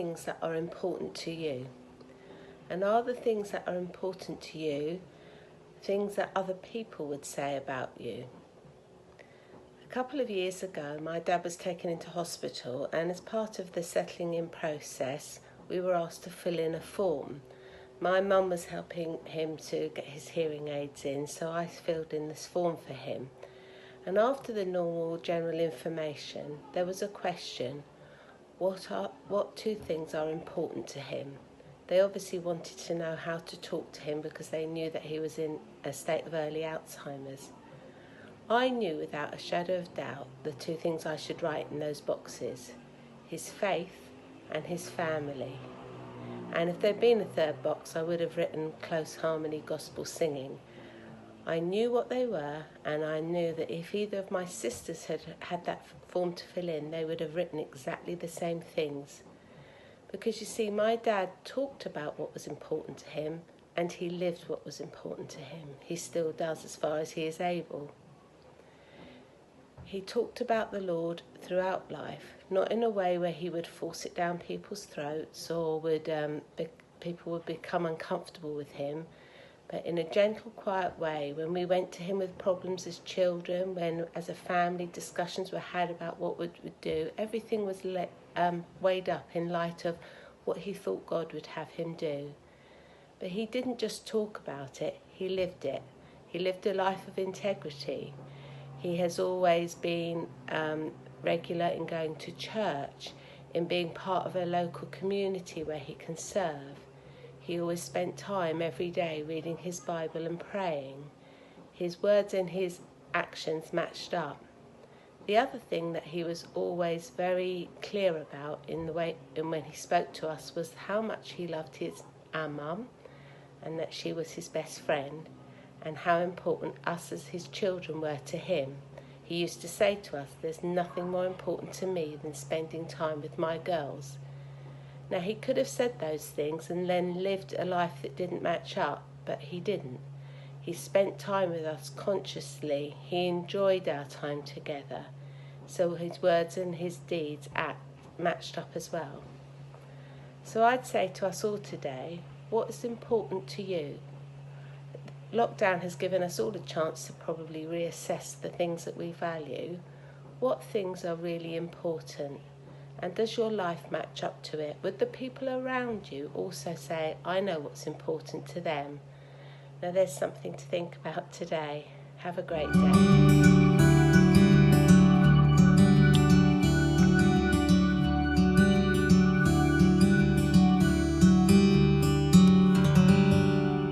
things that are important to you? And are the things that are important to you things that other people would say about you? A couple of years ago, my dad was taken into hospital, and as part of the settling in process, we were asked to fill in a form. My mum was helping him to get his hearing aids in, so I filled in this form for him. And after the normal general information, there was a question: what two things are important to him? They obviously wanted to know how to talk to him because they knew that he was in a state of early Alzheimer's. I knew without a shadow of doubt the two things I should write in those boxes: his faith and his family. And if there'd been a third box, I would have written close harmony gospel singing. I knew what they were, and I knew that if either of my sisters had had that form to fill in, they would have written exactly the same things. Because you see, my dad talked about what was important to him, and he lived what was important to him. He still does, as far as he is able. He talked about the Lord throughout life, not in a way where he would force it down people's throats or people would become uncomfortable with him, but in a gentle, quiet way. When we went to him with problems as children, when as a family discussions were had about what we would do, everything was weighed up in light of what he thought God would have him do. But he didn't just talk about it, he lived it. He lived a life of integrity. He has always been regular in going to church, in being part of a local community where he can serve. He always spent time every day reading his Bible and praying. His words and his actions matched up. The other thing that he was always very clear about when he spoke to us was how much he loved our mum, and that she was his best friend, and how important us as his children were to him. He used to say to us, "There's nothing more important to me than spending time with my girls." Now, he could have said those things and then lived a life that didn't match up, but he didn't. He spent time with us consciously. He enjoyed our time together. So his words and his deeds matched up as well. So I'd say to us all today, what is important to you? Lockdown has given us all a chance to probably reassess the things that we value. What things are really important? And does your life match up to it? Would the people around you also say, "I know what's important to them"? Now there's something to think about today. Have a great day.